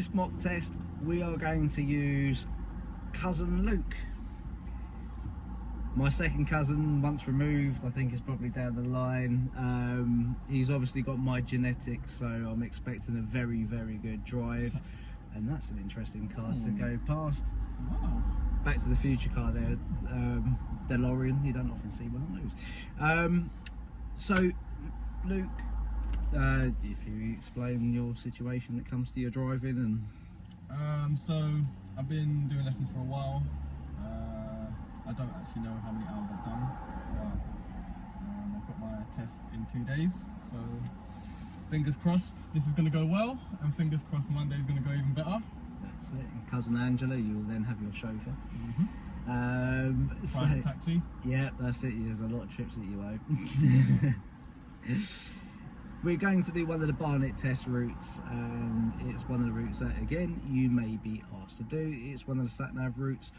this mock test, we are going to use cousin Luke. My second cousin, once removed, I think is probably down the line. He's obviously got my genetics, so I'm expecting a very, very good drive. And that's an interesting car to go past. Wow. Back to the Future car there, DeLorean. You don't often see one of those. So, Luke, if you explain your situation when it comes to your driving and. So I've been doing lessons for a while. I don't actually know how many hours I've done, but I've got my test in 2 days. So fingers crossed this is going to go well, and fingers crossed Monday's going to go even better. That's it. And cousin Angela, you'll then have your chauffeur. Private taxi. Yeah, that's it. There's a lot of trips that you owe. We're going to do one of the Barnet test routes, and it's one of the routes that, again, you may be asked to do. It's one of the sat-nav routes,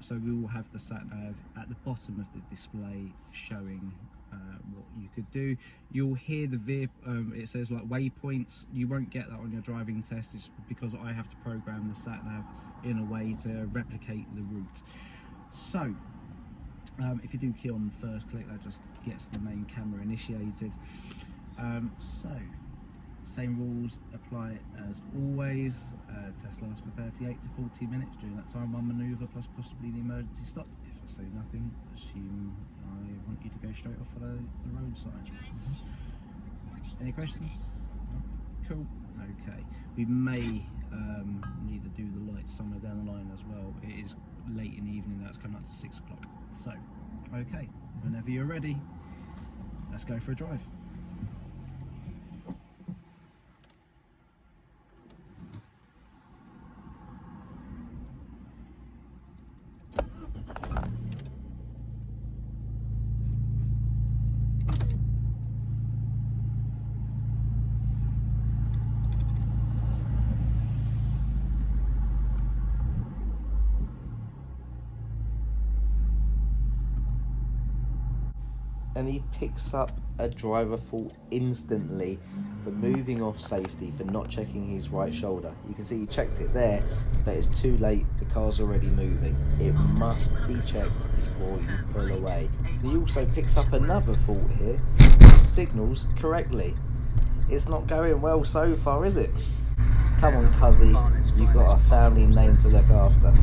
so we will have the sat-nav at the bottom of the display showing what you could do. You'll hear the it says like waypoints. You won't get that on your driving test. It's because I have to program the sat-nav in a way to replicate the route. So if you do key on the first click, that just gets the main camera initiated. So same rules apply as always. Test lasts for 38 to 40 minutes. During that time, one manoeuvre plus possibly the emergency stop. If I say nothing, assume I want you to go straight off for the road sign. Any questions? No? Cool. Okay. We may need to do the lights somewhere down the line as well. It is late in the evening. That's coming up to 6 o'clock. So, okay. Whenever you're ready, let's go for a drive. And he picks up a driver fault instantly for moving off safety, for not checking his right shoulder. You can see he checked it there, but it's too late, the car's already moving. It must be checked before you pull away. He also picks up another fault here, he signals correctly. It's not going well so far, is it? Come on, Cuzzy, you've got a family name to look after.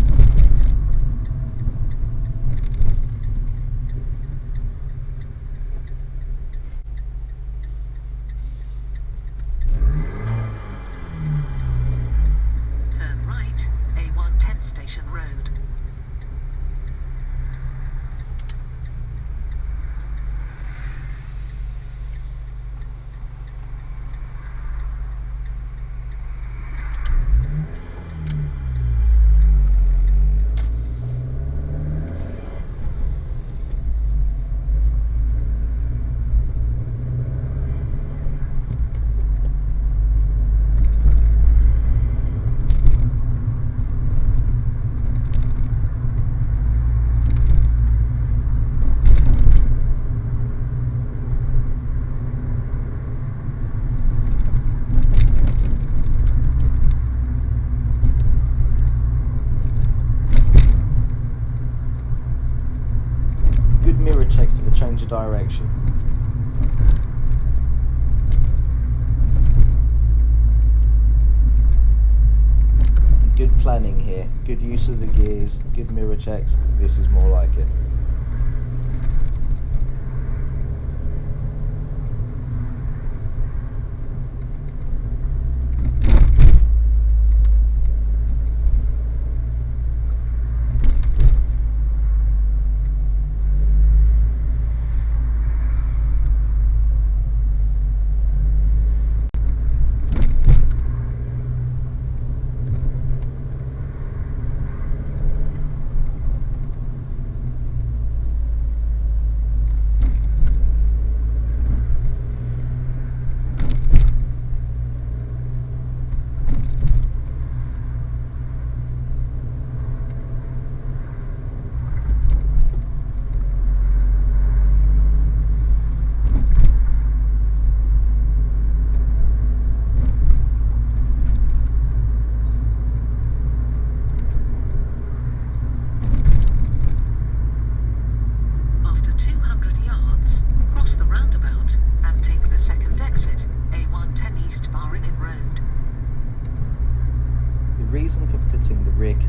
Mirror check for the change of direction. Good planning here, good use of the gears, good mirror checks. This is more like it.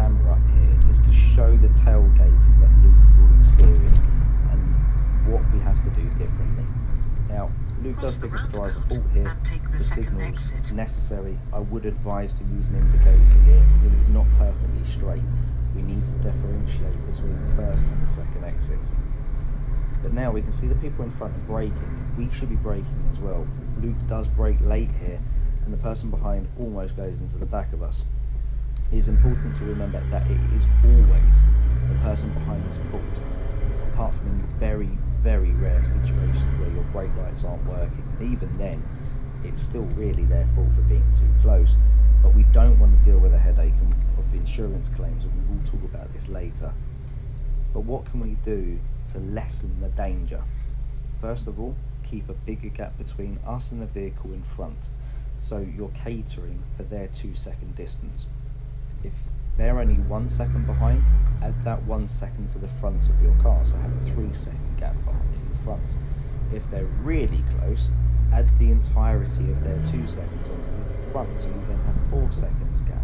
camera up here is to show the tailgating that Luke will experience and what we have to do differently. Now, Luke does pick up a driver fault here for signals necessary. I would advise to use an indicator here because it's not perfectly straight. We need to differentiate between the first and the second exits. But now we can see the people in front are braking. We should be braking as well. Luke does brake late here, and the person behind almost goes into the back of us. It is important to remember that it is always the person behind's fault, apart from in very, very rare situations where your brake lights aren't working. And even then, it's still really their fault for being too close. But we don't want to deal with a headache of insurance claims, and we will talk about this later. But what can we do to lessen the danger? First of all, keep a bigger gap between us and the vehicle in front, so you're catering for their 2-second distance. If they're only 1 second behind, add that 1 second to the front of your car, so have a 3-second gap in front. If they're really close, add the entirety of their 2 seconds onto the front, so you then have 4 seconds gap.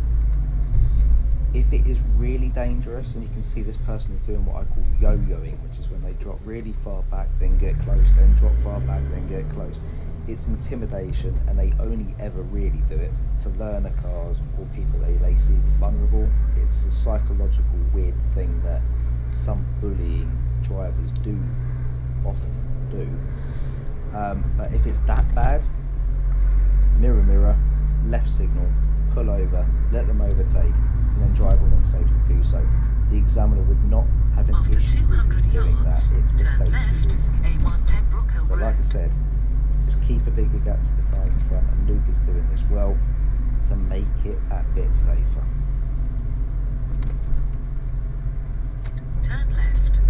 If it is really dangerous, and you can see this person is doing what I call yo-yoing, which is when they drop really far back, then get close, then drop far back, then get close. It's intimidation, and they only ever really do it to learner cars or people they see vulnerable. It's a psychological weird thing that some bullying drivers do often do. But if it's that bad, mirror, mirror, left signal, pull over, let them overtake, and then drive on and safe to do so. The examiner would not have an issue with you doing that. It's for safety reasons. But like I said, just keep a bigger gap to the car in front, and Luke is doing this well to make it that bit safer. Turn left.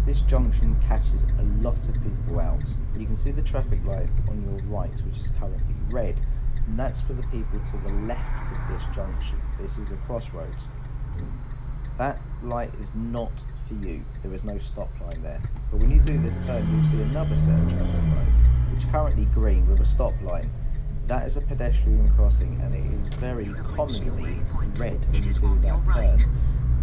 This junction catches a lot of people out. You can see the traffic light on your right, which is currently red, and that's for the people to the left of this junction. This is the crossroads. That light is not for you. There is no stop line there. But when you do this turn, you'll see another set of traffic lights, which is currently green with a stop line. That is a pedestrian crossing, and it is very commonly red when you do that turn.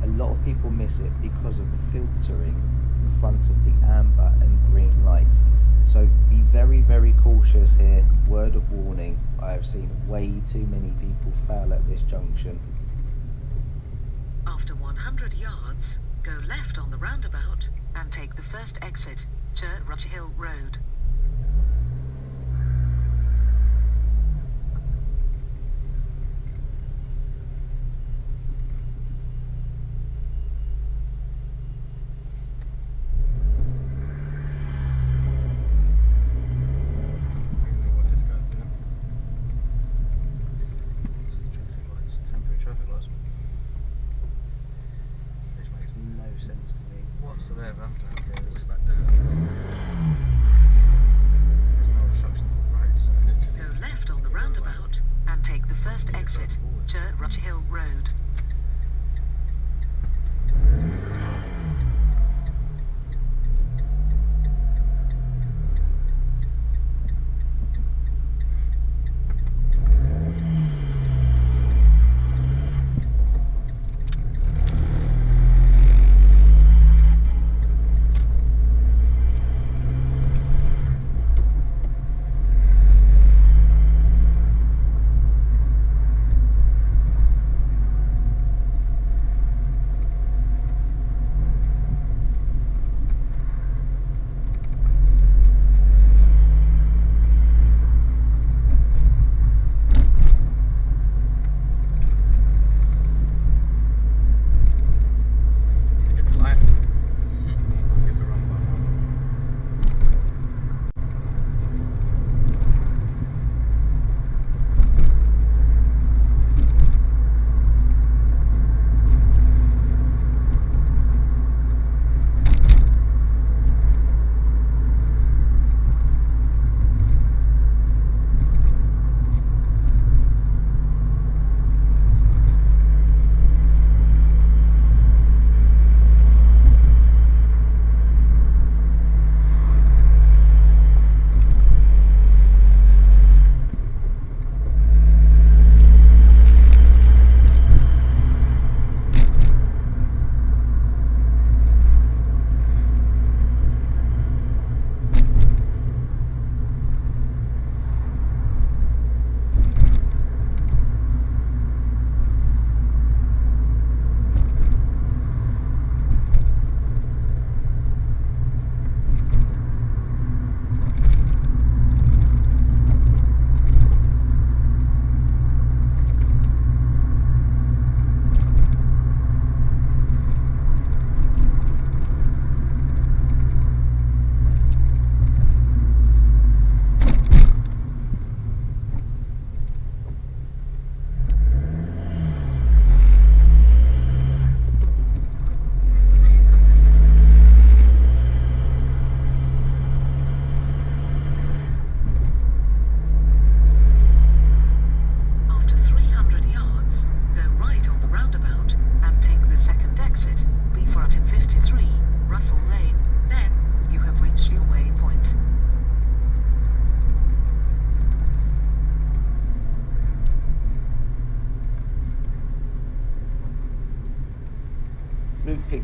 A lot of people miss it because of the filtering in front of the amber and green lights. So be very, very cautious here. Word of warning, I have seen way too many people fail at this junction. After 100 yards, go left on the roundabout and take the first exit, Church Hill Road. Whatsoever. Go left on the roundabout and take the first exit, Church Hill Road.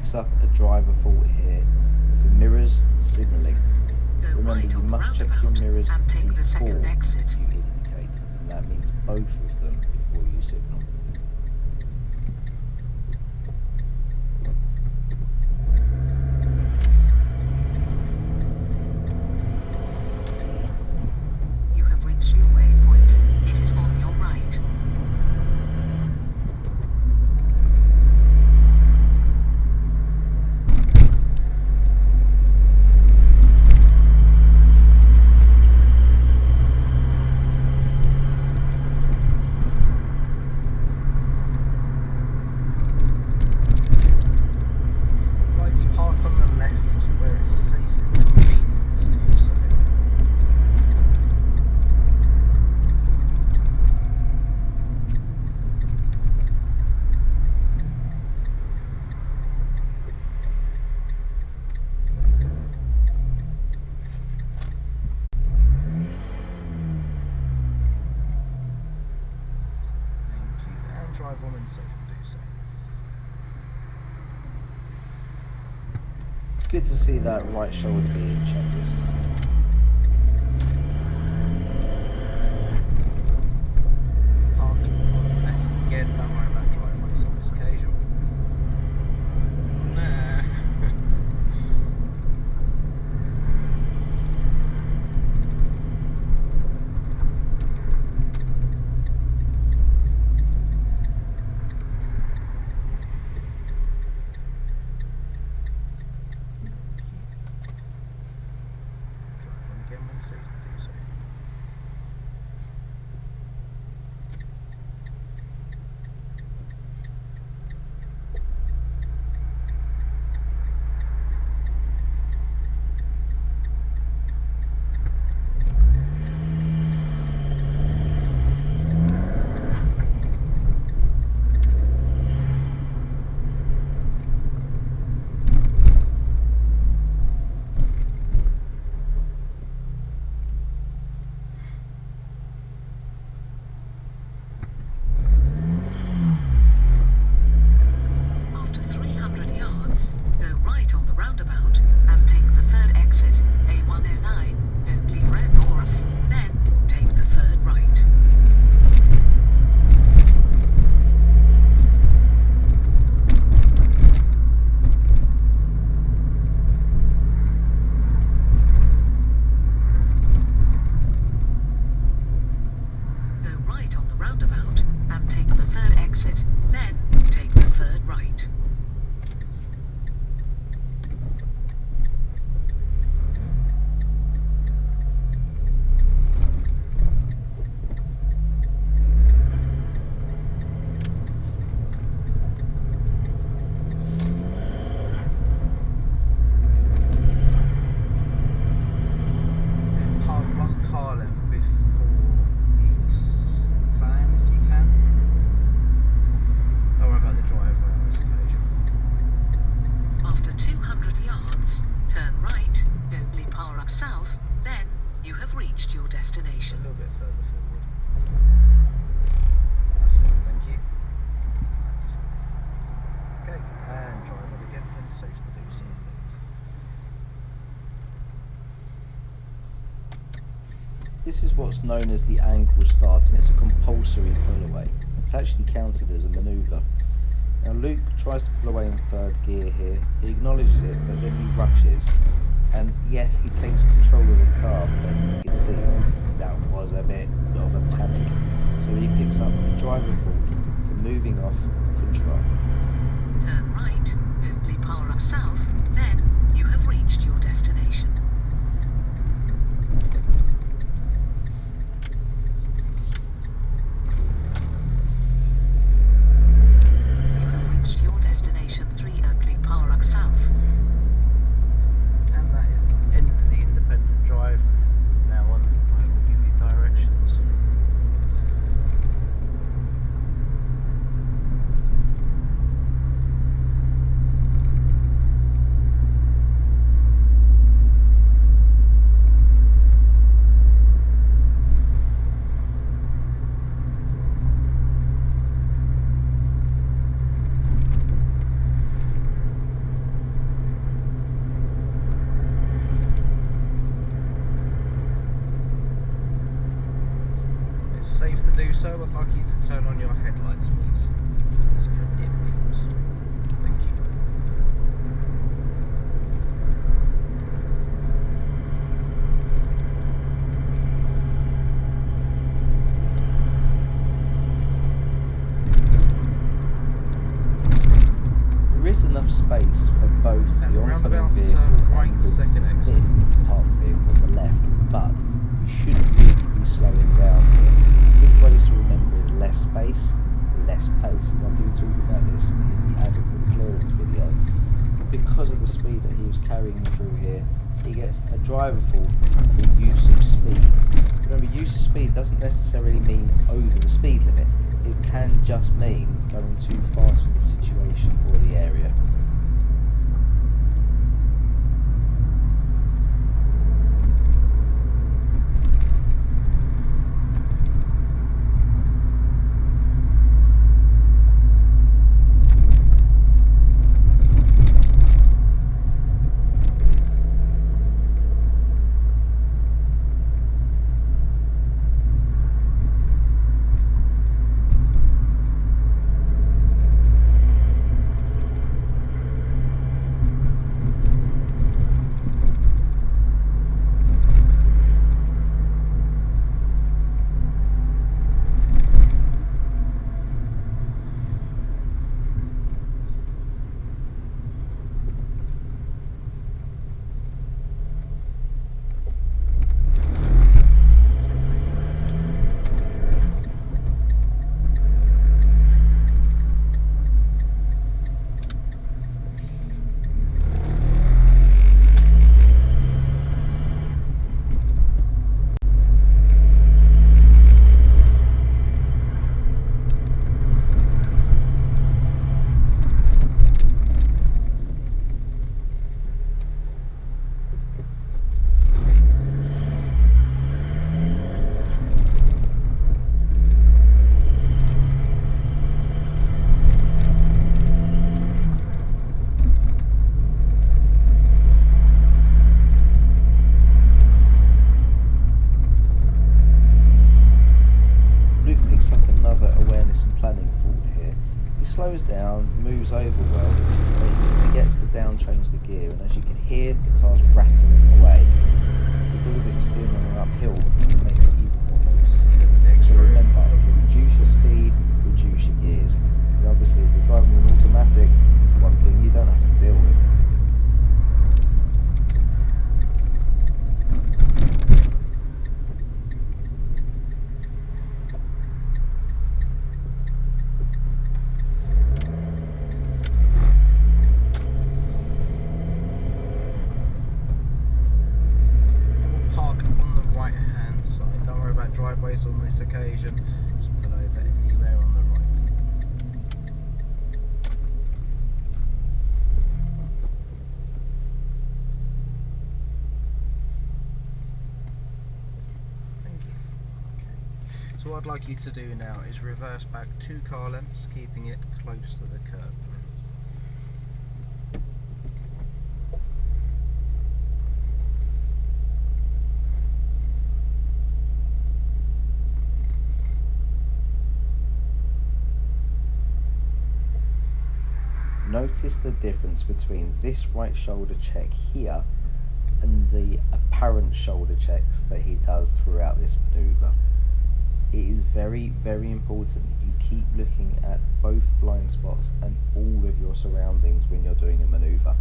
picks up a driver fault here for mirrors signalling. Go Remember, right you on the must check your roundabout mirrors and take the before second exit. you indicate, and that means both of them before you signal. You have reached your waypoint. It is on your right. Right to park on the left where it is safe and convenient to do so. Thank you, and drive on and safe to do so. Good to see that right shoulder being checked this time. Parking on the left again, don't worry about driveways on this occasion. Nah. Drive on again when safe to do so. After 300 yards, go right on the roundabout and take the third exit, A109, Oakley Road North, then take the third right. Go right on the roundabout and take the third exit, then take the third right. Park one car length before the van if you can. Don't worry about the driveway on this occasion. After 200 yards, turn right, Oakley Park South, then you have reached your A destination. little bit further forward. That's fine, thank you. That's fine. Okay, and drive on again when safe to do so, please. This is what's known as the ankle start, and it's a compulsory pull away. It's actually counted as a manoeuvre. Now Luke tries to pull away in third gear here. He acknowledges it, but then he rushes. And yes, he takes control of the car, but you can see that was a bit of a panic. So he picks up a driver fault for moving off control. Turn right, Oakley Park South, then you have reached your destination. You have reached your destination 3 Oakley Park South. And that is the end of the independent drive. Now on, I will give you directions. safe to do so, I'd like you to turn on your headlights, please. So your dim beams. Thank you. There is enough space for both At the oncoming roundabout, vehicle turn right, and Luke second to exit. fit the parked vehicle on the left, but you shouldn't really be slowing down here. A good phrase to remember is less space, less pace, and I do talk about this in the adequate clearance video. Because of the speed that he was carrying through here, he gets a driver fault for use of speed. Remember, use of speed doesn't necessarily mean over the speed limit. It can just mean going too fast for the situation or the area. And planning fault here. He slows down, moves over well, but he forgets to down change the gear, and as you can hear, the car's rattling away. Because of it being on an uphill, it makes it even more noticeable. So remember, if you reduce your speed, reduce your gears. And obviously if you're driving an automatic, one thing you don't have to deal with. Driveways on this occasion, just pull over anywhere on the right. Thank you. Okay. So what I'd like you to do now is reverse back 2 car lengths, keeping it close to the curb. Notice the difference between this right shoulder check here and the apparent shoulder checks that he does throughout this manoeuvre. It is very, very important that you keep looking at both blind spots and all of your surroundings when you're doing a manoeuvre.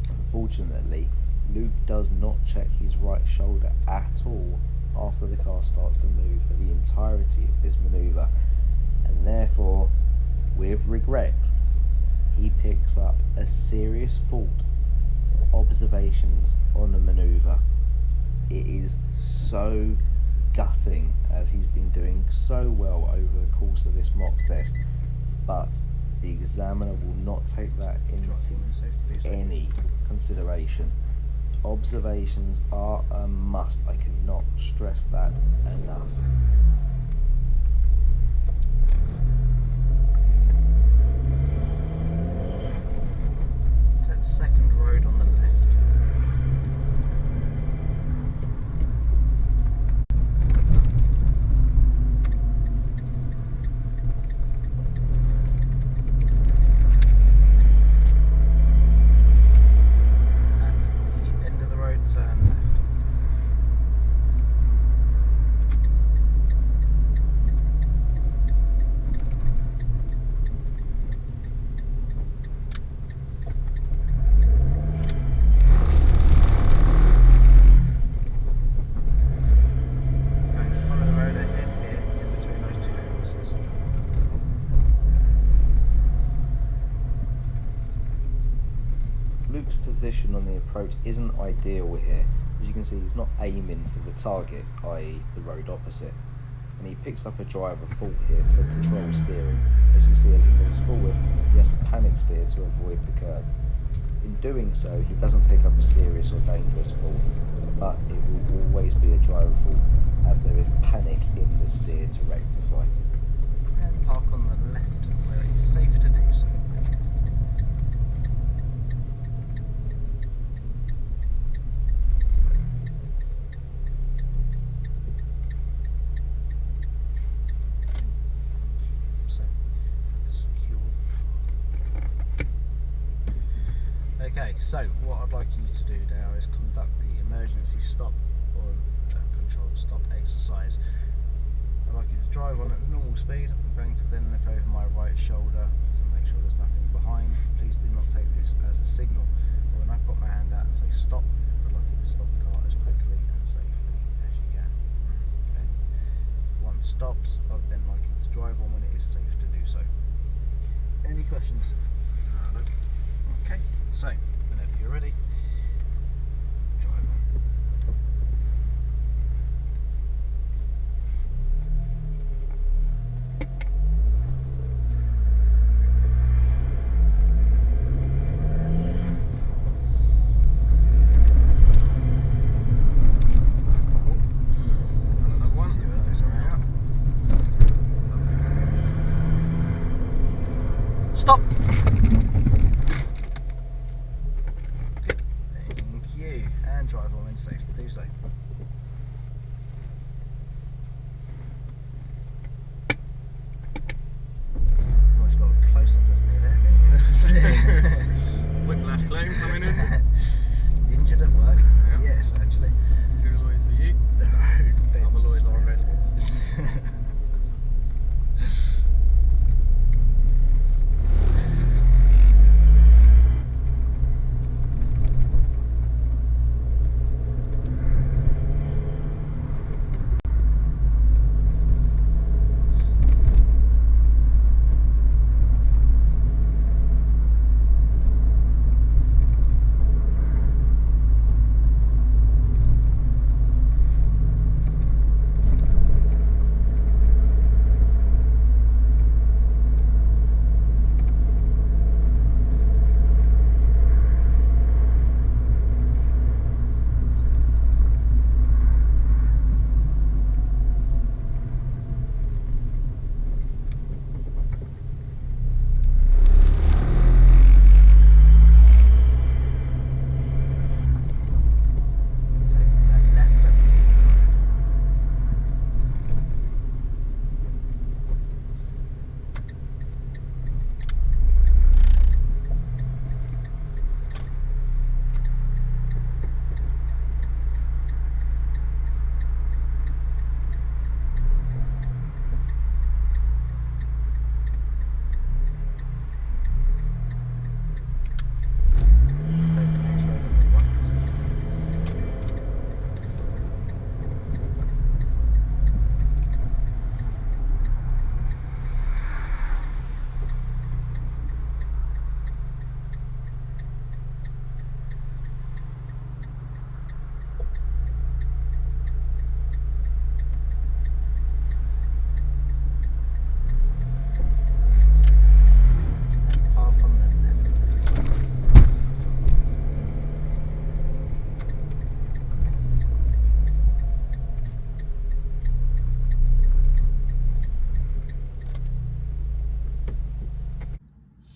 Unfortunately, Luke does not check his right shoulder at all after the car starts to move for the entirety of this manoeuvre, and therefore, with regret, he picks up a serious fault for observations on the manoeuvre. It is so gutting, as he's been doing so well over the course of this mock test, but the examiner will not take that into any consideration. Observations are a must. I cannot stress that enough. Second road on the left. Luke's position on the approach isn't ideal here. As you can see, he's not aiming for the target, i.e. the road opposite. And he picks up a driver fault here for control steering. As you see, as he moves forward, he has to panic steer to avoid the curb. In doing so, he doesn't pick up a serious or dangerous fault, but it will always be a driver fault, as there is panic in the steer to rectify. And park on the left where it's safe to do so. So, secure. Okay, so what I'd like you to do now is conduct the emergency stop or controlled stop exercise. I'd like you to drive on at normal speed. I'm going to then look over my right shoulder to make sure there's nothing behind. Please do not take this as a signal. But when I put my hand out and say stop, I'd like you to stop the car as quickly and safely as you can. Okay. Once stopped, I'd then like you to drive on when it is safe to do so. Any questions? No. Okay, so whenever you're ready, drive on. Another one. Stop! Good, thank you. And drive on when safe to do so. Almost got a close up of me there, didn't you? Whiplash claim coming in. Injured at work? Yeah. Yes, actually. Two lawyers for you. Other lawyers are available.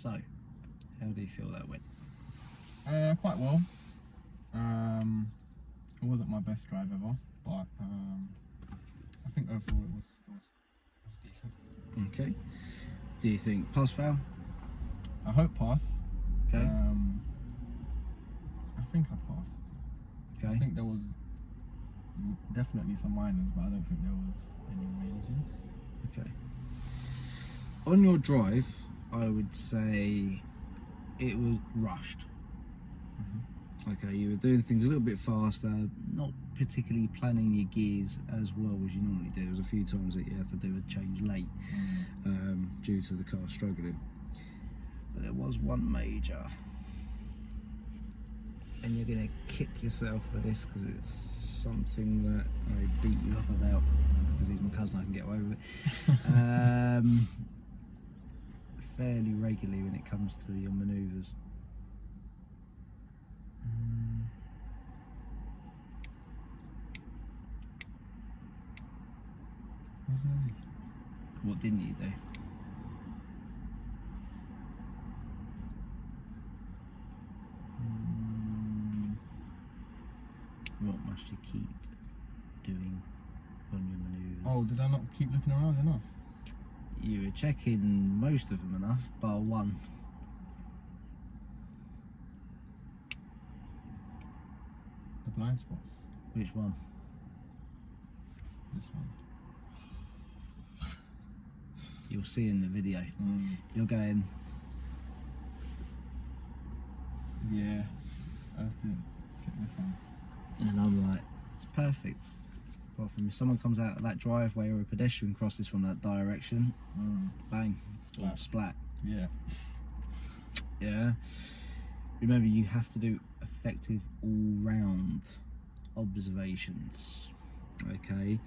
So, how do you feel that went? Quite well. It wasn't my best drive ever, but I think overall it was decent. Okay. Do you think pass fail? I hope pass. Okay. I think I passed. Okay. I think there was definitely some minors, but I don't think there was any majors. Okay. On your drive, I would say it was rushed. Okay, you were doing things a little bit faster, not particularly planning your gears as well as you normally do. There was a few times that you had to do a change late due to the car struggling. But there was one major. and you're gonna kick yourself for this because it's something that I beat you up about because he's my cousin. I can get away with it. Fairly regularly when it comes to your manoeuvres. What didn't you do? What must you keep doing on your manoeuvres? Oh, did I not keep looking around enough? You were checking most of them enough, bar one. The blind spots. Which one? This one. You'll see in the video. You're going, Yeah. I just didn't check this one. and I'm like, it's perfect. Apart from if someone comes out of that driveway or a pedestrian crosses from that direction, bang, Splat. splat. Yeah. Yeah. Remember, you have to do effective all-round observations. Okay.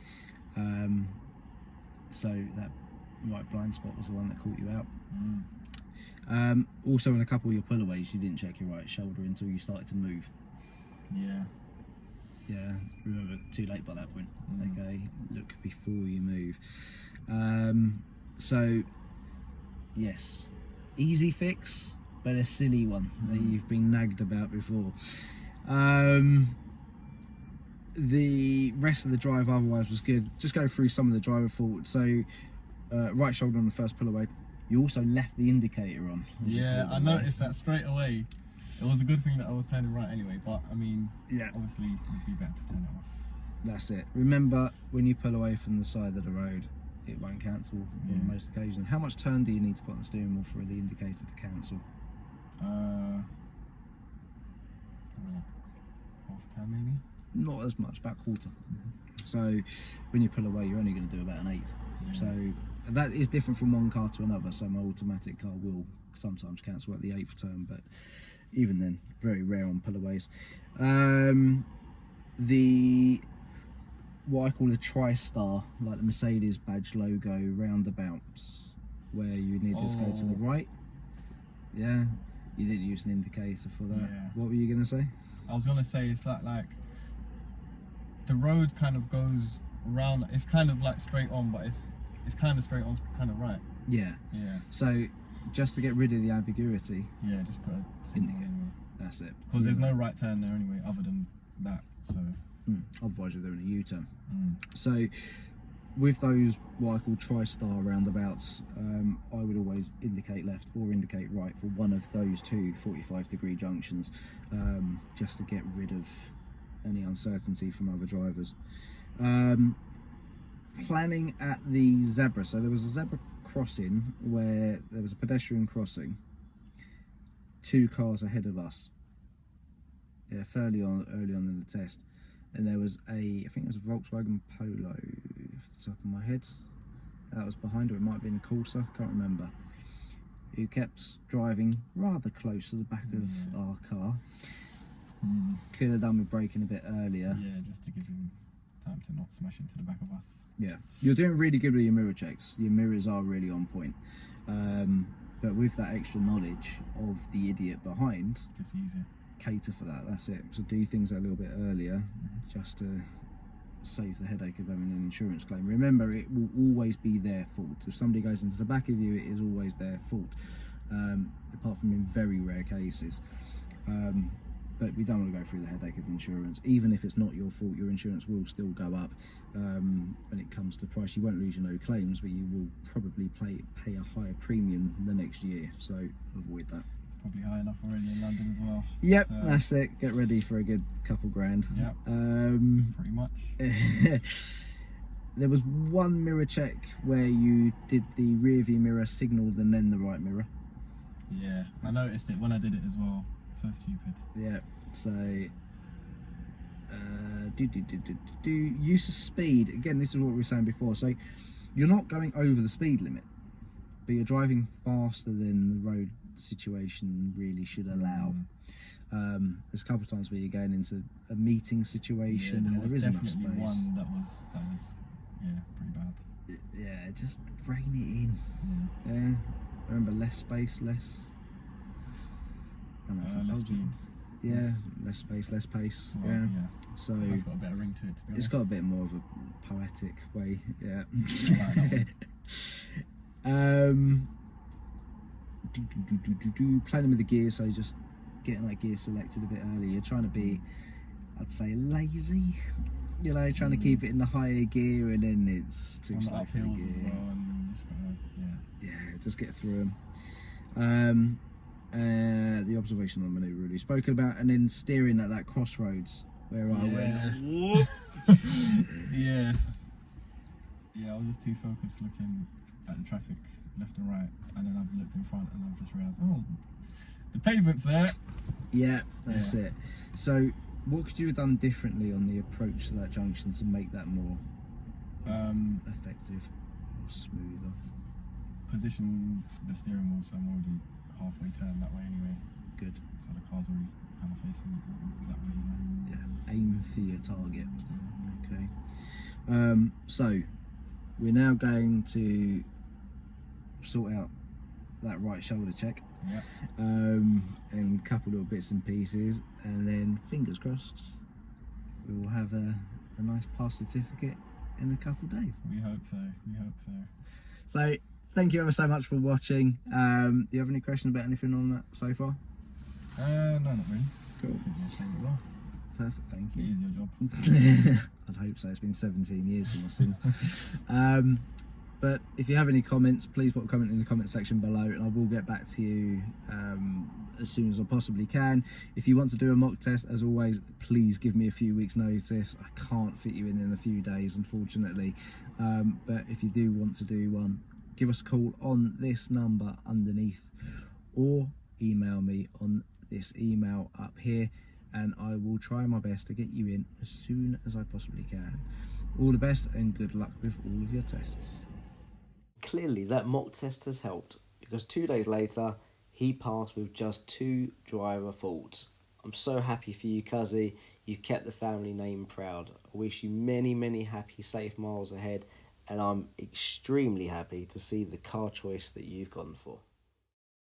So that right blind spot was the one that caught you out. Also, in a couple of your pullaways, you didn't check your right shoulder until you started to move. Yeah. Yeah. Remember, too late by that point. Okay. Look before you move. So, yes, easy fix, but a silly one that you've been nagged about before. The rest of the drive otherwise was good. Just go through some of the driver faults. So right shoulder on the first pull away. You also left the indicator on. Yeah, I noticed that straight away. It was a good thing that I was turning right anyway, but I mean, Yeah, obviously it'd be better to turn it off. that's it. Remember, when you pull away from the side of the road, it won't cancel on most occasions. How much turn do you need to put on the steering wheel for the indicator to cancel? Probably like half a turn maybe. Not as much, about quarter. So when you pull away, you're only going to do about an eighth. So that is different from one car to another. So my automatic car will sometimes cancel at the eighth turn, but even then, very rare on pullaways. The what I call a tri-star, like the Mercedes badge logo roundabouts, where you need to go to the right. Yeah, you didn't use an indicator for that. Yeah. What were you going to say? I was gonna say it's like the road kind of goes round. It's kind of like straight on, but it's kind of straight on, kind of right. Yeah. Yeah. So just to get rid of the ambiguity, Yeah, just put a signal Indicator. anyway. that's it. Because there's no right turn there anyway, other than that. So. Otherwise you're doing a U-turn. So with those what I call tri-star roundabouts, I would always indicate left or indicate right for one of those two 45-degree junctions, just to get rid of any uncertainty from other drivers. Planning at the zebra, so there was a zebra crossing where there was a pedestrian crossing, 2 cars ahead of us, early on in the test, and there was I think it was a Volkswagen Polo off the top of my head that was behind her. It might have been a Corsa, can't remember, who kept driving rather close to the back of our car. Could have done with braking a bit earlier. Yeah, just to give him time to not smash into the back of us. Yeah, you're doing really good with your mirror checks. Your mirrors are really on point. But with that extra knowledge of the idiot behind, Just use it. cater for that. That's it. So do things a little bit earlier, just to save the headache of having an insurance claim. Remember, it will always be their fault. If somebody goes into the back of you, it is always their fault, apart from in very rare cases. But we don't want to go through the headache of insurance. Even if it's not your fault, your insurance will still go up when it comes to price. You won't lose your no claims, but you will probably pay a higher premium the next year. So avoid that. Probably high enough already in London as well. Yep, So, that's it. Get ready for a good couple grand. Yep. Pretty much. There was one mirror check where you did the rear view mirror, signalled, and then the right mirror. Yeah, I noticed it when I did it as well. So stupid. Yeah. So use of speed. Again, this is what we were saying before. So you're not going over the speed limit, but you're driving faster than the road situation really should allow. There's a couple of times where you're going into a meeting situation and there is enough space. One that was pretty bad. Yeah, just rein it in. Yeah, remember, less space, less. I don't know if I Less told you. speed. Yeah, less space, less pace. Well, yeah. yeah. So That's got a better ring to it, to be honest. it's got a bit more of a poetic way. Yeah. Playing with the gear, so just getting that gear selected a bit earlier. You're trying to be, I'd say, lazy. You know, trying to keep it in the higher gear, and then it's too On the slow for the uphills gear. as well, and just gotta, Yeah, just get through them. The observation on manoeuvre really spoken about, and then steering at that crossroads where I went. Yeah, I was just too focused looking at the traffic left and right, and then I've looked in front and I've just realised, oh, the pavement's there. Yeah, that's it. So, what could you have done differently on the approach to that junction to make that more effective or smoother? Position the steering wheel so I'm already halfway turned that way anyway. Good. So the car's already kind of facing that way. Yeah. Aim for your target. Okay. So we're now going to sort out that right shoulder check. Yeah. And a couple little bits and pieces, and then fingers crossed we will have a nice pass certificate in a couple of days. We hope so. So thank you ever so much for watching. Do you have any questions about anything on that so far? No, not really. Cool. I think you're explained it well. Perfect, thank It you. is your job. I'd hope so. It's been 17 years for my sins. But if you have any comments, please put a comment in the comment section below, and I will get back to you as soon as I possibly can. If you want to do a mock test, as always, please give me a few weeks notice. I can't fit you in a few days, unfortunately. But if you do want to do one, give us a call on this number underneath, or email me on this email up here, and I will try my best to get you in as soon as I possibly can. All the best and good luck with all of your tests. Clearly that mock test has helped, because 2 days later he passed with just 2 driver faults. I'm so happy for you, Cuzzy. You've kept the family name proud. I wish you many, many happy, safe miles ahead, and I'm extremely happy to see the car choice that you've gone for.